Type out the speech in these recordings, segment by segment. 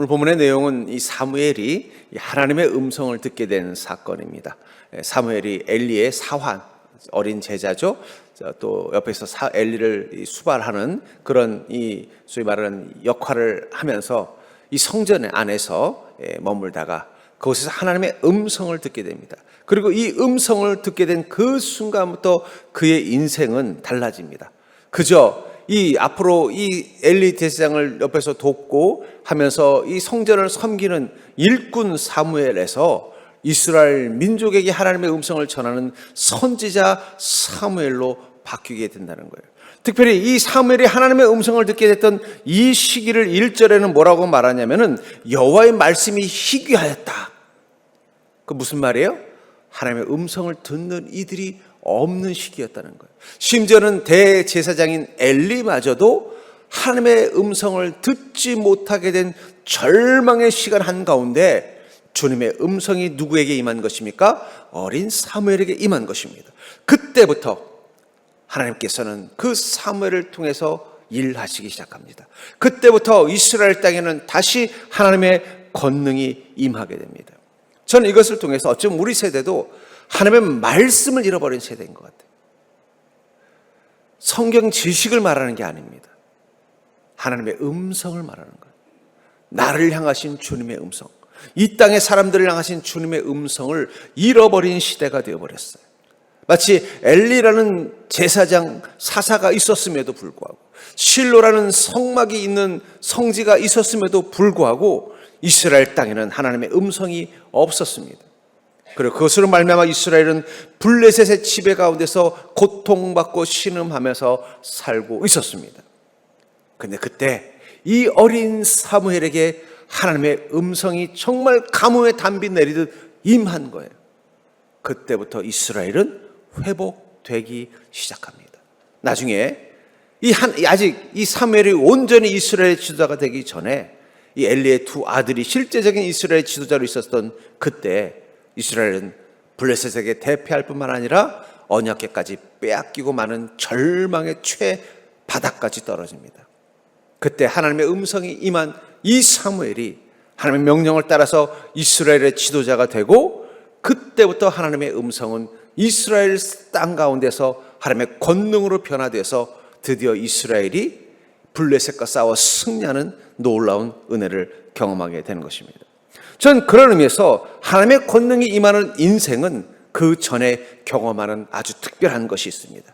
오늘 본문의 내용은 이 사무엘이 하나님의 음성을 듣게 된 사건입니다. 사무엘이 엘리의 사환, 어린 제자죠. 또 옆에서 엘리를 수발하는 그런 이 소위 말하는 역할을 하면서 이 성전 안에서 머물다가 그곳에서 하나님의 음성을 듣게 됩니다. 그리고 이 음성을 듣게 된 그 순간부터 그의 인생은 달라집니다. 그저 이 앞으로 이 엘리 제사장을 옆에서 돕고 하면서 이 성전을 섬기는 일꾼 사무엘에서 이스라엘 민족에게 하나님의 음성을 전하는 선지자 사무엘로 바뀌게 된다는 거예요. 특별히 이 사무엘이 하나님의 음성을 듣게 됐던 이 시기를 1절에는 뭐라고 말하냐면은 여호와의 말씀이 희귀하였다. 그 무슨 말이에요? 하나님의 음성을 듣는 이들이 없는 시기였다는 거예요. 심지어는 대제사장인 엘리마저도 하나님의 음성을 듣지 못하게 된 절망의 시간 한가운데 주님의 음성이 누구에게 임한 것입니까? 어린 사무엘에게 임한 것입니다. 그때부터 하나님께서는 그 사무엘을 통해서 일하시기 시작합니다. 그때부터 이스라엘 땅에는 다시 하나님의 권능이 임하게 됩니다. 저는 이것을 통해서 어쩌면 우리 세대도 하나님의 말씀을 잃어버린 세대인 것 같아요. 성경 지식을 말하는 게 아닙니다. 하나님의 음성을 말하는 거예요. 나를 향하신 주님의 음성, 이 땅의 사람들을 향하신 주님의 음성을 잃어버린 시대가 되어버렸어요. 마치 엘리라는 제사장 사사가 있었음에도 불구하고, 실로라는 성막이 있는 성지가 있었음에도 불구하고 이스라엘 땅에는 하나님의 음성이 없었습니다. 그리고 그것으로 말미암아 이스라엘은 블레셋의 지배 가운데서 고통받고 신음하면서 살고 있었습니다. 그런데 그때 이 어린 사무엘에게 하나님의 음성이 정말 가뭄의 단비 내리듯 임한 거예요. 그때부터 이스라엘은 회복되기 시작합니다. 나중에 아직 이 사무엘이 온전히 이스라엘의 지도자가 되기 전에 이 엘리의 두 아들이 실제적인 이스라엘 지도자로 있었던 그때 이스라엘은 블레셋에게 대패할 뿐만 아니라 언약궤까지 빼앗기고 많은 절망의 최바닥까지 떨어집니다. 그때 하나님의 음성이 임한 이 사무엘이 하나님의 명령을 따라서 이스라엘의 지도자가 되고, 그때부터 하나님의 음성은 이스라엘 땅 가운데서 하나님의 권능으로 변화돼서 드디어 이스라엘이 블레셋과 싸워 승리하는 놀라운 은혜를 경험하게 되는 것입니다. 전 그런 의미에서 하나님의 권능이 임하는 인생은 그 전에 경험하는 아주 특별한 것이 있습니다.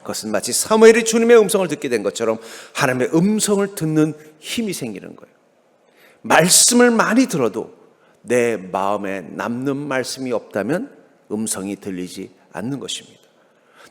그것은 마치 사무엘이 주님의 음성을 듣게 된 것처럼 하나님의 음성을 듣는 힘이 생기는 거예요. 말씀을 많이 들어도 내 마음에 남는 말씀이 없다면 음성이 들리지 않는 것입니다.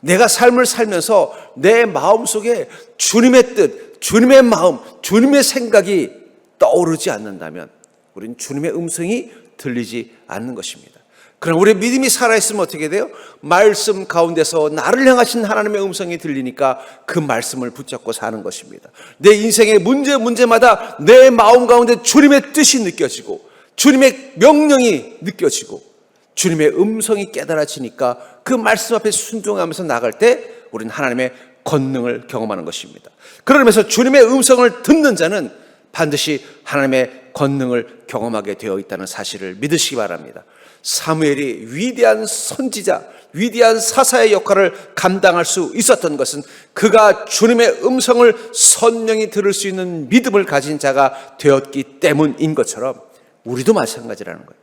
내가 삶을 살면서 내 마음속에 주님의 뜻, 주님의 마음, 주님의 생각이 떠오르지 않는다면 우린 주님의 음성이 들리지 않는 것입니다. 그럼 우리의 믿음이 살아있으면 어떻게 돼요? 말씀 가운데서 나를 향하신 하나님의 음성이 들리니까 그 말씀을 붙잡고 사는 것입니다. 내 인생의 문제마다 내 마음 가운데 주님의 뜻이 느껴지고 주님의 명령이 느껴지고 주님의 음성이 깨달아지니까 그 말씀 앞에 순종하면서 나갈 때 우리는 하나님의 권능을 경험하는 것입니다. 그러면서 주님의 음성을 듣는 자는 반드시 하나님의 권능을 경험하게 되어 있다는 사실을 믿으시기 바랍니다. 사무엘이 위대한 선지자, 위대한 사사의 역할을 감당할 수 있었던 것은 그가 주님의 음성을 선명히 들을 수 있는 믿음을 가진 자가 되었기 때문인 것처럼 우리도 마찬가지라는 거예요.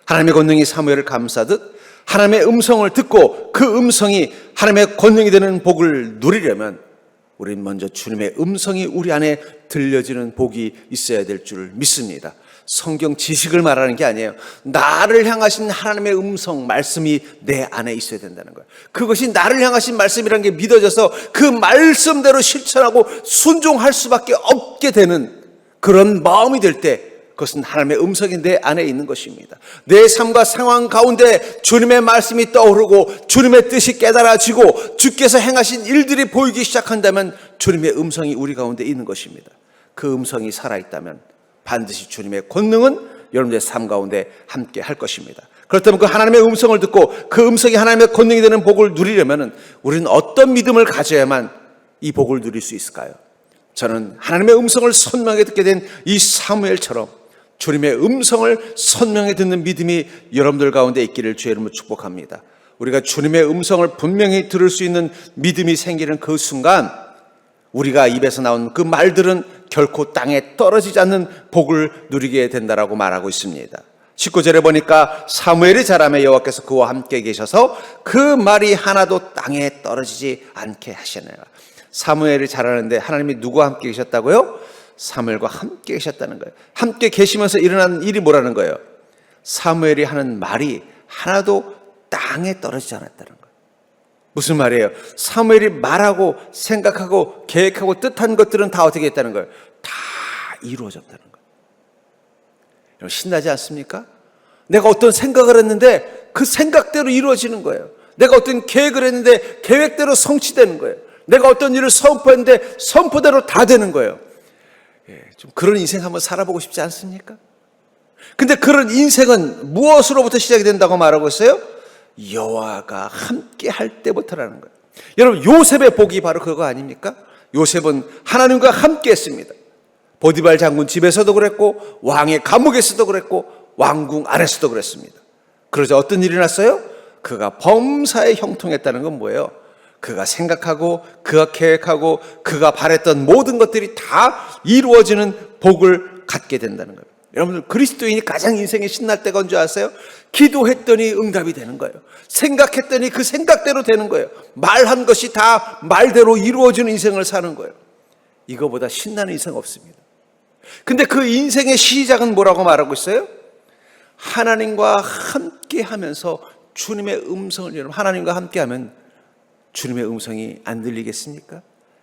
하나님의 권능이 사무엘을 감싸듯 하나님의 음성을 듣고 그 음성이 하나님의 권능이 되는 복을 누리려면 우리는 먼저 주님의 음성이 우리 안에 들려지는 복이 있어야 될 줄 믿습니다. 성경 지식을 말하는 게 아니에요. 나를 향하신 하나님의 음성, 말씀이 내 안에 있어야 된다는 거예요. 그것이 나를 향하신 말씀이라는 게 믿어져서 그 말씀대로 실천하고 순종할 수밖에 없게 되는 그런 마음이 될 때 그것은 하나님의 음성이 내 안에 있는 것입니다. 내 삶과 상황 가운데 주님의 말씀이 떠오르고 주님의 뜻이 깨달아지고 주께서 행하신 일들이 보이기 시작한다면 주님의 음성이 우리 가운데 있는 것입니다. 그 음성이 살아있다면 반드시 주님의 권능은 여러분들의 삶 가운데 함께 할 것입니다. 그렇다면 그 하나님의 음성을 듣고 그 음성이 하나님의 권능이 되는 복을 누리려면 우리는 어떤 믿음을 가져야만 이 복을 누릴 수 있을까요? 저는 하나님의 음성을 선명하게 듣게 된 이 사무엘처럼 주님의 음성을 선명하게 듣는 믿음이 여러분들 가운데 있기를 주의 이름으로 축복합니다. 우리가 주님의 음성을 분명히 들을 수 있는 믿음이 생기는 그 순간 우리가 입에서 나온 그 말들은 결코 땅에 떨어지지 않는 복을 누리게 된다라고 말하고 있습니다. 19절에 보니까 사무엘이 자라매 여호와께서 그와 함께 계셔서 그 말이 하나도 땅에 떨어지지 않게 하시느라. 사무엘이 자라는데 하나님이 누구와 함께 계셨다고요? 사무엘과 함께 계셨다는 거예요. 함께 계시면서 일어난 일이 뭐라는 거예요? 사무엘이 하는 말이 하나도 땅에 떨어지지 않았다는 거예요. 무슨 말이에요? 사무엘이 말하고 생각하고 계획하고 뜻한 것들은 다 어떻게 했다는 거예요? 다 이루어졌다는 거예요. 여러분 신나지 않습니까? 내가 어떤 생각을 했는데 그 생각대로 이루어지는 거예요. 내가 어떤 계획을 했는데 계획대로 성취되는 거예요. 내가 어떤 일을 선포했는데 선포대로 다 되는 거예요. 좀 그런 인생 한번 살아보고 싶지 않습니까? 근데 그런 인생은 무엇으로부터 시작이 된다고 말하고 있어요? 여호와가 함께 할 때부터라는 거예요. 여러분 요셉의 복이 바로 그거 아닙니까? 요셉은 하나님과 함께 했습니다. 보디발 장군 집에서도 그랬고 왕의 감옥에서도 그랬고 왕궁 안에서도 그랬습니다. 그러자 어떤 일이 났어요? 그가 범사에 형통했다는 건 뭐예요? 그가 생각하고 그가 계획하고 그가 바랬던 모든 것들이 다 이루어지는 복을 갖게 된다는 거예요. 여러분들 그리스도인이 가장 인생에 신날 때가 언제 아세요? 기도했더니 응답이 되는 거예요. 생각했더니 그 생각대로 되는 거예요. 말한 것이 다 말대로 이루어지는 인생을 사는 거예요. 이거보다 신나는 인생 없습니다. 근데 그 인생의 시작은 뭐라고 말하고 있어요? 하나님과 함께 하면서 주님의 음성을, 여러분 하나님과 함께 하면 주님의 음성이 안 들리겠습니까?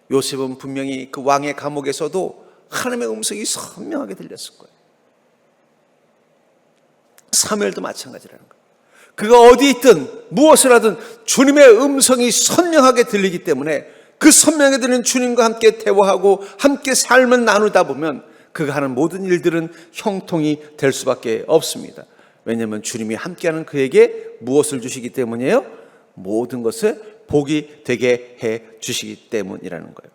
요셉은 분명히 그 왕의 감옥에서도 하나님의 음성이 선명하게 들렸을 거예요. 사무엘도 마찬가지라는 거예요. 그가 어디 있든 무엇을 하든 주님의 음성이 선명하게 들리기 때문에 그 선명하게 들리는 주님과 함께 대화하고 함께 삶을 나누다 보면 그가 하는 모든 일들은 형통이 될 수밖에 없습니다. 왜냐하면 주님이 함께하는 그에게 무엇을 주시기 때문이에요? 모든 것을 복이 되게 해 주시기 때문이라는 거예요.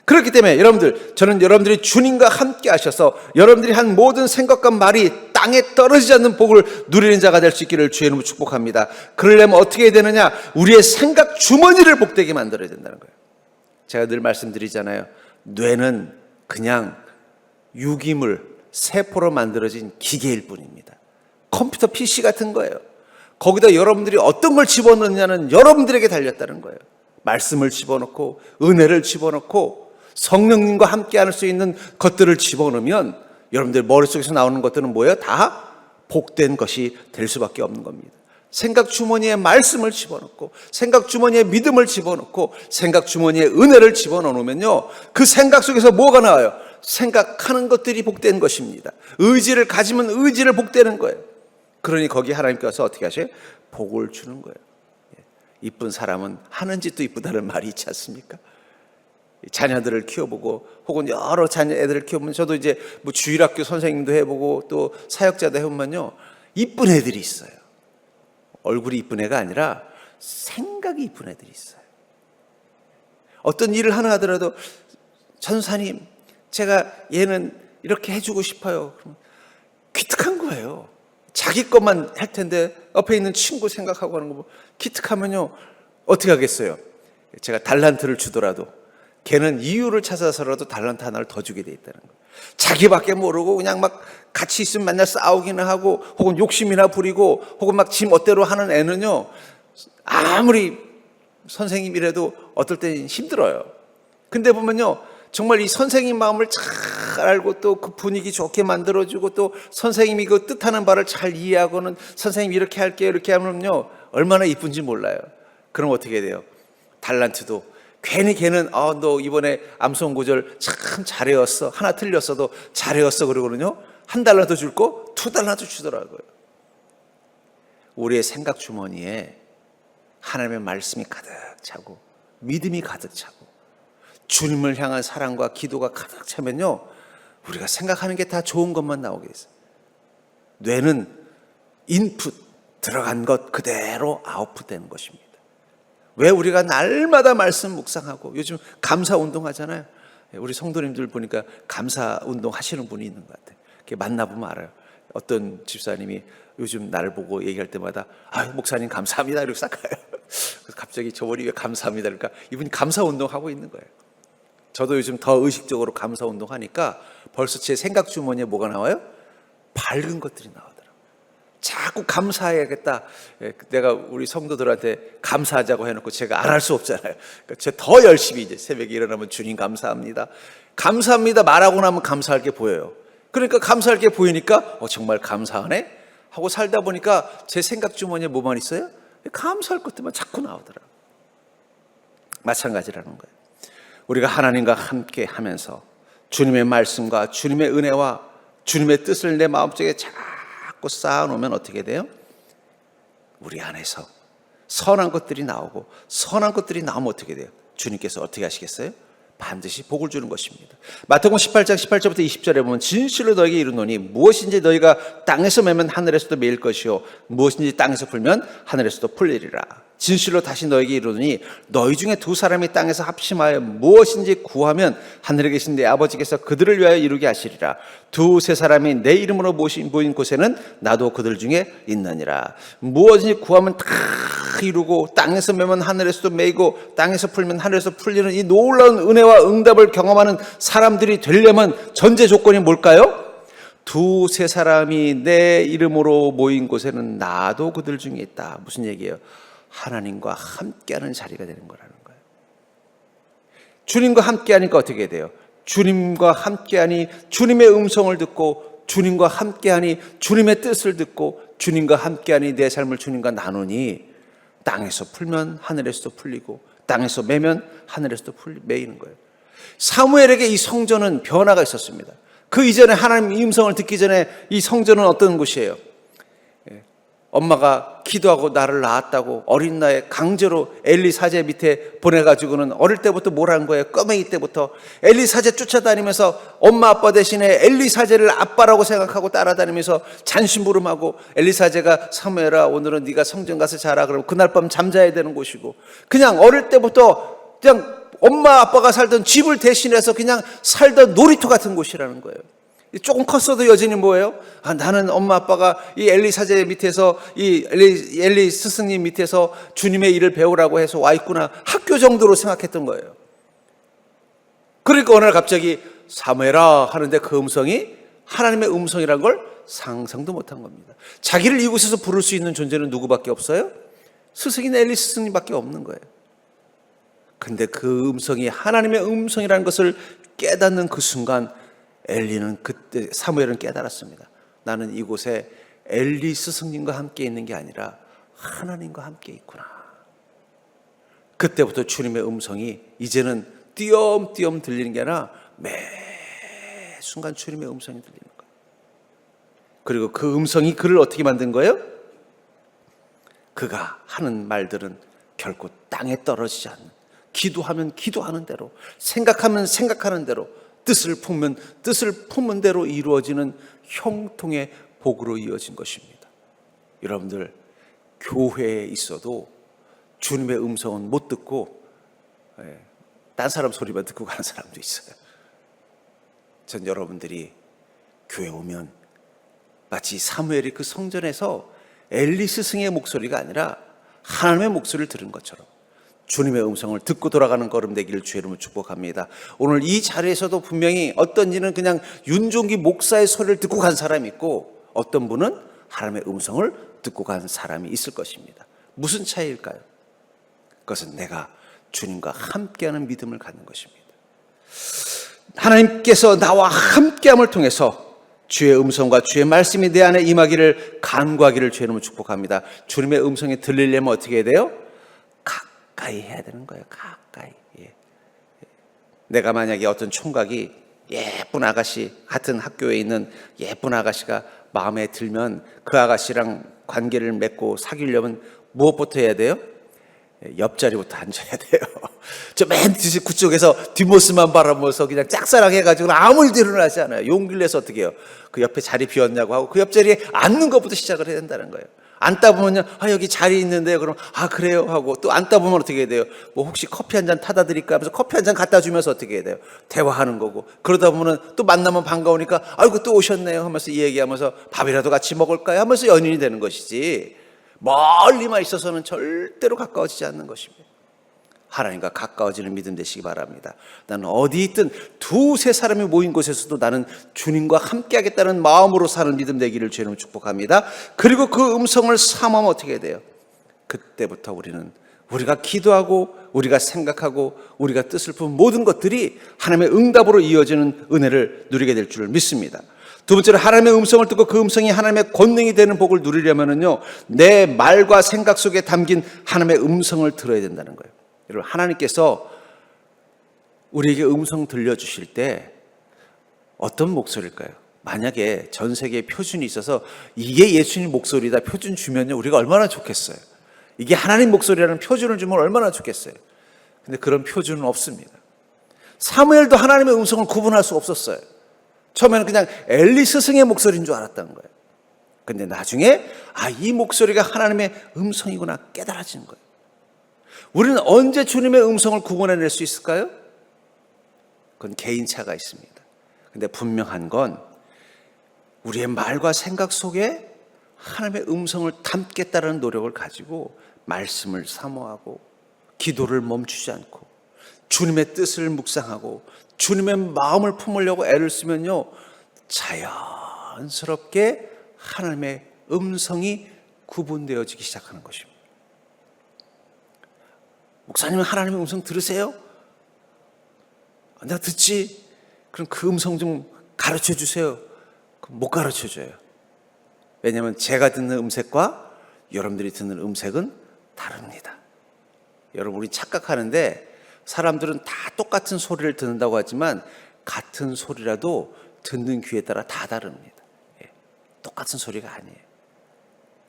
그렇기 때문에 여러분들, 저는 여러분들이 주님과 함께 하셔서 여러분들이 한 모든 생각과 말이 땅에 떨어지지 않는 복을 누리는 자가 될 수 있기를 주의 이름으로 축복합니다. 그러려면 어떻게 해야 되느냐? 우리의 생각 주머니를 복되게 만들어야 된다는 거예요. 제가 늘 말씀드리잖아요. 뇌는 그냥 유기물, 세포로 만들어진 기계일 뿐입니다. 컴퓨터 PC 같은 거예요. 거기다 여러분들이 어떤 걸 집어넣느냐는 여러분들에게 달렸다는 거예요. 말씀을 집어넣고 은혜를 집어넣고 성령님과 함께 할 수 있는 것들을 집어넣으면 여러분들 머릿속에서 나오는 것들은 뭐예요? 다 복된 것이 될 수밖에 없는 겁니다. 생각 주머니에 말씀을 집어넣고 생각 주머니에 믿음을 집어넣고 생각 주머니에 은혜를 집어넣으면요, 그 생각 속에서 뭐가 나와요? 생각하는 것들이 복된 것입니다. 의지를 가지면 의지를 복되는 거예요. 그러니 거기 하나님께서 어떻게 하셔요? 복을 주는 거예요. 이쁜 사람은 하는 짓도 이쁘다는 말이 있지 않습니까? 자녀들을 키워보고 혹은 여러 자녀 애들을 키워보면, 저도 이제 뭐 주일학교 선생님도 해보고 또 사역자도 해보면요, 이쁜 애들이 있어요. 얼굴이 이쁜 애가 아니라 생각이 이쁜 애들이 있어요. 어떤 일을 하나 하더라도 전사님, 제가 얘는 이렇게 해주고 싶어요. 그럼 기특한 거예요. 자기 것만 할 텐데 옆에 있는 친구 생각하고 하는 거 보면 기특하면요, 어떻게 하겠어요? 제가 달란트를 주더라도 걔는 이유를 찾아서라도 달란트 하나를 더 주게 돼 있다는 거예요. 자기밖에 모르고 그냥 막 같이 있으면 맨날 싸우기나 하고 혹은 욕심이나 부리고 혹은 막 지 멋대로 하는 애는요, 아무리 선생님이라도 어떨 땐 힘들어요. 근데 보면요, 정말 이 선생님 마음을 잘 알고 또 그 분위기 좋게 만들어주고 또 선생님이 그 뜻하는 바를 잘 이해하고는 선생님 이렇게 할게요 이렇게 하면요, 얼마나 이쁜지 몰라요. 그럼 어떻게 돼요? 달란트도 괜히 걔는 너 이번에 암송 구절 참 잘해왔어, 하나 틀렸어도 잘해왔어 그러거든요. 한 달란트 줄 거 2달란트 주더라고요. 우리의 생각 주머니에 하나님의 말씀이 가득 차고 믿음이 가득 차고 주님을 향한 사랑과 기도가 가득 차면요, 우리가 생각하는 게 다 좋은 것만 나오게 있어요. 뇌는 인풋, 들어간 것 그대로 아웃풋 되는 것입니다. 왜 우리가 날마다 말씀 묵상하고 요즘 감사 운동 하잖아요. 우리 성도님들 보니까 감사 운동 하시는 분이 있는 것 같아요. 이렇게 만나보면 알아요. 어떤 집사님이 요즘 나를 보고 얘기할 때마다 목사님 감사합니다 이러고 싹 가요. 그래서 갑자기 저번에 왜 감사합니다 그러니까 이분이 감사 운동하고 있는 거예요. 저도 요즘 더 의식적으로 감사 운동하니까 벌써 제 생각 주머니에 뭐가 나와요? 밝은 것들이 나오더라고요. 자꾸 감사해야겠다. 내가 우리 성도들한테 감사하자고 해놓고 제가 안 할 수 없잖아요. 그러니까 제가 더 열심히 이제 새벽에 일어나면 주님 감사합니다. 감사합니다 말하고 나면 감사할 게 보여요. 그러니까 감사할 게 보이니까 정말 감사하네 하고 살다 보니까 제 생각 주머니에 뭐만 있어요? 감사할 것들만 자꾸 나오더라고요. 마찬가지라는 거예요. 우리가 하나님과 함께 하면서 주님의 말씀과 주님의 은혜와 주님의 뜻을 내 마음속에 자꾸 쌓아놓으면 어떻게 돼요? 우리 안에서 선한 것들이 나오고 선한 것들이 나오면 어떻게 돼요? 주님께서 어떻게 하시겠어요? 반드시 복을 주는 것입니다. 마태복음 18장 18절부터 20절에 보면 진실로 너에게 이르노니 무엇인지 너희가 땅에서 매면 하늘에서도 매일 것이요 무엇인지 땅에서 풀면 하늘에서도 풀리리라. 진실로 다시 너에게 이르노니 너희 중에 두 사람이 땅에서 합심하여 무엇인지 구하면 하늘에 계신 내 아버지께서 그들을 위하여 이루게 하시리라. 두세 사람이 내 이름으로 모인 곳에는 나도 그들 중에 있느니라. 무엇인지 구하면 다 이루고 땅에서 매면 하늘에서도 매이고 땅에서 풀면 하늘에서 풀리는 이 놀라운 은혜와 응답을 경험하는 사람들이 되려면 전제 조건이 뭘까요? 두세 사람이 내 이름으로 모인 곳에는 나도 그들 중에 있다. 무슨 얘기예요? 하나님과 함께하는 자리가 되는 거라는 거예요. 주님과 함께하니까 어떻게 돼요? 주님과 함께하니 주님의 음성을 듣고 주님과 함께하니 주님의 뜻을 듣고 주님과 함께하니 내 삶을 주님과 나누니 땅에서 풀면 하늘에서도 풀리고 땅에서 매면 하늘에서도 매이는 거예요. 사무엘에게 이 성전은 변화가 있었습니다. 그 이전에 하나님의 음성을 듣기 전에 이 성전은 어떤 곳이에요? 엄마가 기도하고 나를 낳았다고 어린 나이에 강제로 엘리 사제 밑에 보내가지고는 어릴 때부터 뭘 한 거예요? 꼬맹이 때부터 엘리 사제 쫓아다니면서 엄마 아빠 대신에 엘리 사제를 아빠라고 생각하고 따라다니면서 잔심부름하고 엘리 사제가 사무엘아 오늘은 네가 성전 가서 자라 그러면 그날 밤 잠자야 되는 곳이고 그냥 어릴 때부터 그냥 엄마 아빠가 살던 집을 대신해서 그냥 살던 놀이터 같은 곳이라는 거예요. 조금 컸어도 여전히 뭐예요? 나는 엄마 아빠가 이 엘리 사제 밑에서 이 엘리 스승님 밑에서 주님의 일을 배우라고 해서 와 있구나. 학교 정도로 생각했던 거예요. 그러니까 어느 날 갑자기 사무엘아 하는데 그 음성이 하나님의 음성이란 걸 상상도 못한 겁니다. 자기를 이곳에서 부를 수 있는 존재는 누구밖에 없어요? 스승인 엘리 스승님밖에 없는 거예요. 근데 그 음성이 하나님의 음성이라는 것을 깨닫는 그 순간 엘리는 그때 사무엘은 깨달았습니다. 나는 이곳에 엘리 스승님과 함께 있는 게 아니라 하나님과 함께 있구나. 그때부터 주님의 음성이 이제는 띄엄띄엄 들리는 게 아니라 매 순간 주님의 음성이 들리는 거예요. 그리고 그 음성이 그를 어떻게 만든 거예요? 그가 하는 말들은 결코 땅에 떨어지지 않는, 기도하면 기도하는 대로, 생각하면 생각하는 대로, 뜻을 품은 대로 이루어지는 형통의 복으로 이어진 것입니다. 여러분들 교회에 있어도 주님의 음성은 못 듣고 딴 사람 소리만 듣고 가는 사람도 있어요. 전 여러분들이 교회 오면 마치 사무엘이 그 성전에서 엘리 스승의 목소리가 아니라 하나님의 목소리를 들은 것처럼 주님의 음성을 듣고 돌아가는 걸음 되기를 주의 이름으로 축복합니다. 오늘 이 자리에서도 분명히 어떤 이는 그냥 윤종기 목사의 소리를 듣고 간 사람이 있고 어떤 분은 하나님의 음성을 듣고 간 사람이 있을 것입니다. 무슨 차이일까요? 그것은 내가 주님과 함께하는 믿음을 갖는 것입니다. 하나님께서 나와 함께함을 통해서 주의 음성과 주의 말씀이 내 안에 임하기를 간구하기를 주의 이름으로 축복합니다. 주님의 음성이 들리려면 어떻게 해야 돼요? 가까이 해야 되는 거예요. 가까이. 예. 내가 만약에 어떤 총각이 예쁜 아가씨, 같은 학교에 있는 예쁜 아가씨가 마음에 들면 그 아가씨랑 관계를 맺고 사귀려면 무엇부터 해야 돼요? 옆자리부터 앉아야 돼요. 저 맨 그쪽에서 뒷모습만 바라보면서 그냥 짝사랑해가지고 아무 일도 일어나지 않아요. 용기를 내서 어떻게 해요? 그 옆에 자리 비었냐고 하고 그 옆자리에 앉는 것부터 시작을 해야 된다는 거예요. 앉다 보면요, 여기 자리 있는데요. 그럼, 그래요? 하고, 또 앉다 보면 어떻게 해야 돼요? 뭐, 혹시 커피 한 잔 타다 드릴까 하면서 커피 한 잔 갖다 주면서 어떻게 해야 돼요? 대화하는 거고. 그러다 보면은 또 만나면 반가우니까, 아이고, 또 오셨네요. 하면서 이 얘기하면서 밥이라도 같이 먹을까요? 하면서 연인이 되는 것이지. 멀리만 있어서는 절대로 가까워지지 않는 것입니다. 하나님과 가까워지는 믿음 되시기 바랍니다. 나는 어디 있든 두세 사람이 모인 곳에서도 나는 주님과 함께 하겠다는 마음으로 사는 믿음 되기를 주님 축복합니다. 그리고 그 음성을 사모하면 어떻게 해야 돼요? 그때부터 우리가 기도하고 우리가 생각하고 우리가 뜻을 푼 모든 것들이 하나님의 응답으로 이어지는 은혜를 누리게 될 줄 믿습니다. 두 번째로 하나님의 음성을 듣고 그 음성이 하나님의 권능이 되는 복을 누리려면요, 내 말과 생각 속에 담긴 하나님의 음성을 들어야 된다는 거예요. 여러분, 하나님께서 우리에게 음성 들려주실 때 어떤 목소리일까요? 만약에 전 세계에 표준이 있어서 이게 예수님 목소리다 표준 주면요, 우리가 얼마나 좋겠어요. 이게 하나님 목소리라는 표준을 주면 얼마나 좋겠어요. 근데 그런 표준은 없습니다. 사무엘도 하나님의 음성을 구분할 수 없었어요. 처음에는 그냥 엘리 스승의 목소리인 줄 알았다는 거예요. 근데 나중에 이 목소리가 하나님의 음성이구나 깨달아지는 거예요. 우리는 언제 주님의 음성을 구분해낼 수 있을까요? 그건 개인차가 있습니다. 근데 분명한 건 우리의 말과 생각 속에 하나님의 음성을 담겠다는 노력을 가지고 말씀을 사모하고 기도를 멈추지 않고 주님의 뜻을 묵상하고 주님의 마음을 품으려고 애를 쓰면요, 자연스럽게 하나님의 음성이 구분되어지기 시작하는 것입니다. 목사님은 하나님의 음성 들으세요? 나 듣지? 그럼 그 음성 좀 가르쳐 주세요. 그럼 못 가르쳐 줘요. 왜냐하면 제가 듣는 음색과 여러분들이 듣는 음색은 다릅니다. 여러분, 우리 착각하는데 사람들은 다 똑같은 소리를 듣는다고 하지만 같은 소리라도 듣는 귀에 따라 다 다릅니다. 똑같은 소리가 아니에요.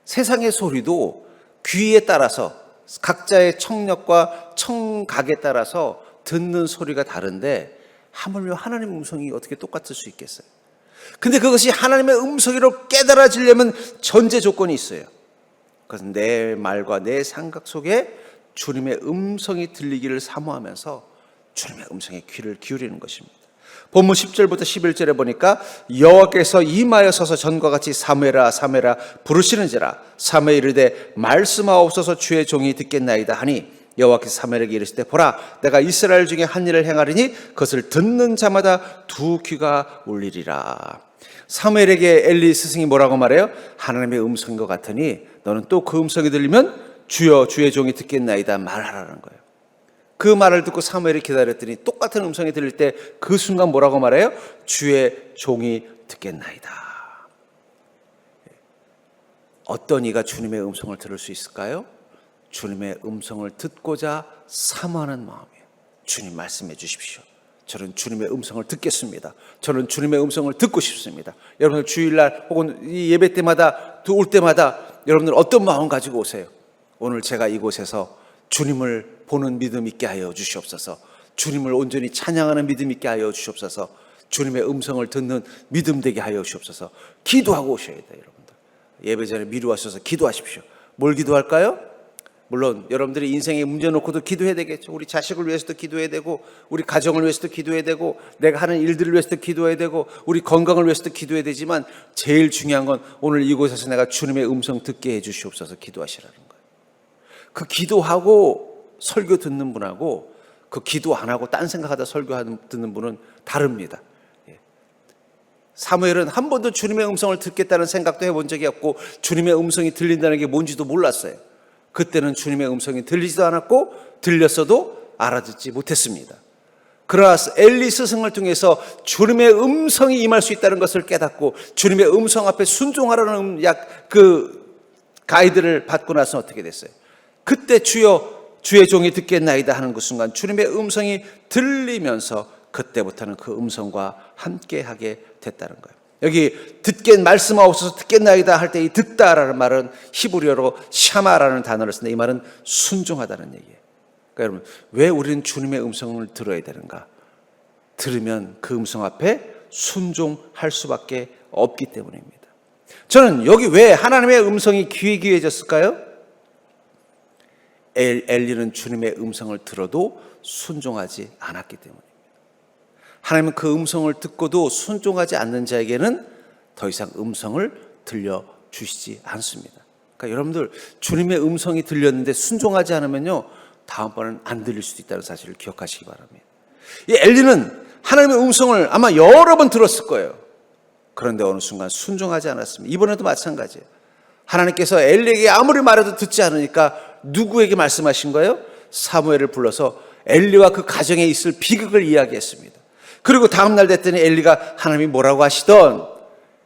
세상의 소리도 귀에 따라서 각자의 청력과 청각에 따라서 듣는 소리가 다른데 하물며 하나님의 음성이 어떻게 똑같을 수 있겠어요? 근데 그것이 하나님의 음성으로 깨달아지려면 전제 조건이 있어요. 그것은 내 말과 내 생각 속에 주님의 음성이 들리기를 사모하면서 주님의 음성에 귀를 기울이는 것입니다. 본문 10절부터 11절에 보니까 여호와께서 임하여 서서 전과 같이 사무엘아 사무엘아 부르시는지라 사무엘이 이르되 말씀하옵소서 주의 종이 듣겠나이다 하니 여호와께서 사무엘에게 이르시되 보라 내가 이스라엘 중에 한 일을 행하리니 그것을 듣는 자마다 두 귀가 울리리라. 사무엘에게 엘리 스승이 뭐라고 말해요? 하나님의 음성인 것 같으니 너는 또 그 음성이 들리면 주여 주의 종이 듣겠나이다 말하라는 거예요. 그 말을 듣고 사무엘이 기다렸더니 똑같은 음성이 들릴 때 그 순간 뭐라고 말해요? 주의 종이 듣겠나이다. 어떤 이가 주님의 음성을 들을 수 있을까요? 주님의 음성을 듣고자 사모하는 마음이에요. 주님 말씀해 주십시오. 저는 주님의 음성을 듣겠습니다. 저는 주님의 음성을 듣고 싶습니다. 여러분들 주일날 혹은 이 예배 때마다 올 때마다 여러분들 어떤 마음 가지고 오세요? 오늘 제가 이곳에서 주님을 보는 믿음 있게 하여 주시옵소서. 주님을 온전히 찬양하는 믿음 있게 하여 주시옵소서. 주님의 음성을 듣는 믿음 되게 하여 주시옵소서. 기도하고 오셔야 돼요, 여러분들. 예배 전에 미리 와셔서 기도하십시오. 뭘 기도할까요? 물론 여러분들이 인생에 문제 놓고도 기도해야 되겠죠. 우리 자식을 위해서도 기도해야 되고 우리 가정을 위해서도 기도해야 되고 내가 하는 일들을 위해서도 기도해야 되고 우리 건강을 위해서도 기도해야 되지만 제일 중요한 건 오늘 이곳에서 내가 주님의 음성 듣게 해 주시옵소서 기도하시라는 거예요. 그 기도하고 설교 듣는 분하고 그 기도 안 하고 딴 생각하다 설교 듣는 분은 다릅니다. 사무엘은 한 번도 주님의 음성을 듣겠다는 생각도 해본 적이 없고 주님의 음성이 들린다는 게 뭔지도 몰랐어요. 그때는 주님의 음성이 들리지도 않았고 들렸어도 알아듣지 못했습니다. 그러나 엘리 스승을 통해서 주님의 음성이 임할 수 있다는 것을 깨닫고 주님의 음성 앞에 순종하라는 가이드를 받고 나서 어떻게 됐어요? 그때 주여 주의 종이 듣겠나이다 하는 그 순간 주님의 음성이 들리면서 그때부터는 그 음성과 함께하게 됐다는 거예요. 여기 말씀하옵소서 듣겠나이다 할 때 이 듣다라는 말은 히브리어로 샤마라는 단어를 쓰는데 이 말은 순종하다는 얘기예요. 그러니까 여러분, 왜 우리는 주님의 음성을 들어야 되는가? 들으면 그 음성 앞에 순종할 수밖에 없기 때문입니다. 저는 여기 왜 하나님의 음성이 귀에 귀해졌을까요? 엘리는 주님의 음성을 들어도 순종하지 않았기 때문입니다. 하나님은 그 음성을 듣고도 순종하지 않는 자에게는 더 이상 음성을 들려주시지 않습니다. 그러니까 여러분들 주님의 음성이 들렸는데 순종하지 않으면요, 다음번은 안 들릴 수도 있다는 사실을 기억하시기 바랍니다. 이 엘리는 하나님의 음성을 아마 여러 번 들었을 거예요. 그런데 어느 순간 순종하지 않았습니다. 이번에도 마찬가지예요. 하나님께서 엘리에게 아무리 말해도 듣지 않으니까 누구에게 말씀하신 거예요? 사무엘을 불러서 엘리와 그 가정에 있을 비극을 이야기했습니다. 그리고 다음날 됐더니 엘리가 하나님이 뭐라고 하시던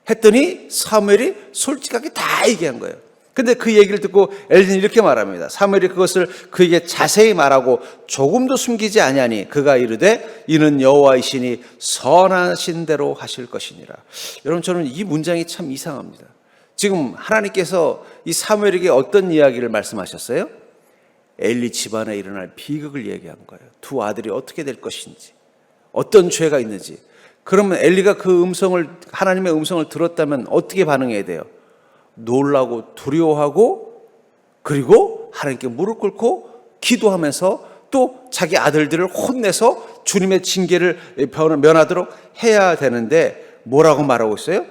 했더니 사무엘이 솔직하게 다 얘기한 거예요. 근데 그 얘기를 듣고 엘리는 이렇게 말합니다. 사무엘이 그것을 그에게 자세히 말하고 조금도 숨기지 아니하니 그가 이르되 이는 여호와이시니 선하신 대로 하실 것이니라. 여러분, 저는 이 문장이 참 이상합니다. 지금 하나님께서 이 사무엘에게 어떤 이야기를 말씀하셨어요? 엘리 집안에 일어날 비극을 얘기한 거예요. 두 아들이 어떻게 될 것인지, 어떤 죄가 있는지. 그러면 엘리가 그 음성을, 하나님의 음성을 들었다면 어떻게 반응해야 돼요? 놀라고 두려워하고, 그리고 하나님께 무릎 꿇고 기도하면서 또 자기 아들들을 혼내서 주님의 징계를 면하도록 해야 되는데 뭐라고 말하고 있어요?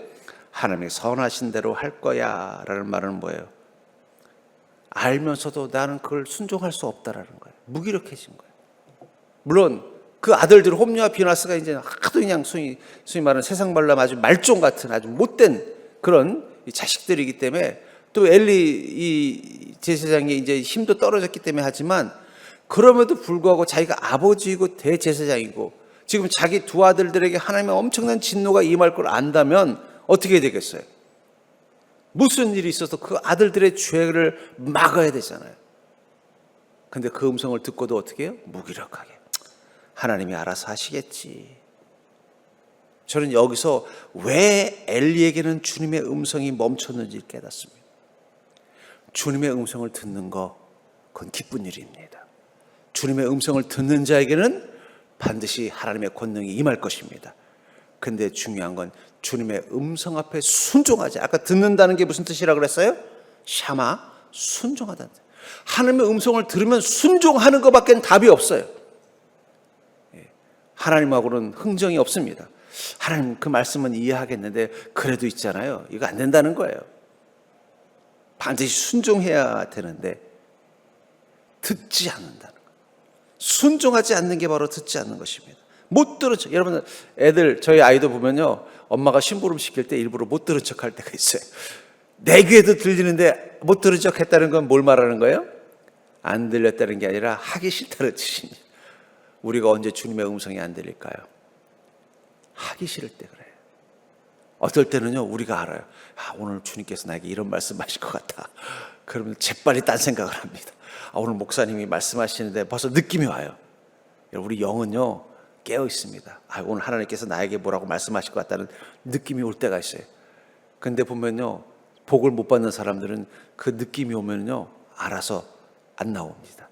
하나님이 선하신 대로 할 거야 라는 말은 뭐예요? 알면서도 나는 그걸 순종할 수 없다라는 거예요. 무기력해진 거예요. 물론 그 아들들 홈리와 비나스가 이제 하도 그냥 소위 말하는 세상 말로 아주 말종 같은 아주 못된 그런 자식들이기 때문에, 또 엘리 이 제사장이 이제 힘도 떨어졌기 때문에 하지만, 그럼에도 불구하고 자기가 아버지이고 대제사장이고 지금 자기 두 아들들에게 하나님의 엄청난 진노가 임할 걸 안다면 어떻게 되겠어요? 무슨 일이 있어서 그 아들들의 죄를 막아야 되잖아요. 근데 그 음성을 듣고도 어떻게 해요? 무기력하게 하나님이 알아서 하시겠지. 저는 여기서 왜 엘리에게는 주님의 음성이 멈췄는지 깨닫습니다. 주님의 음성을 듣는 거, 그건 기쁜 일입니다. 주님의 음성을 듣는 자에게는 반드시 하나님의 권능이 임할 것입니다. 근데 중요한 건 주님의 음성 앞에 순종하지. 아까 듣는다는 게 무슨 뜻이라고 그랬어요? 샤마, 순종하다는 뜻. 하나님의 음성을 들으면 순종하는 것밖에 답이 없어요. 하나님하고는 흥정이 없습니다. 하나님 그 말씀은 이해하겠는데 그래도 있잖아요. 이거 안 된다는 거예요. 반드시 순종해야 되는데 듣지 않는다는 거예요. 순종하지 않는 게 바로 듣지 않는 것입니다. 못 들은 척. 여러분, 애들, 저희 아이도 보면요, 엄마가 심부름 시킬 때 일부러 못 들은 척 할 때가 있어요. 내 귀에도 들리는데 못 들은 척 했다는 건 뭘 말하는 거예요? 안 들렸다는 게 아니라 하기 싫다는 뜻입니다. 우리가 언제 주님의 음성이 안 들릴까요? 하기 싫을 때 그래요. 어떨 때는요, 우리가 알아요. 오늘 주님께서 나에게 이런 말씀 하실 것 같다. 그러면 재빨리 딴 생각을 합니다. 오늘 목사님이 말씀하시는데 벌써 느낌이 와요. 우리 영은요, 깨어 있습니다. 오늘 하나님께서 나에게 뭐라고 말씀하실 것 같다는 느낌이 올 때가 있어요. 근데 보면요, 복을 못 받는 사람들은 그 느낌이 오면요, 알아서 안 나옵니다.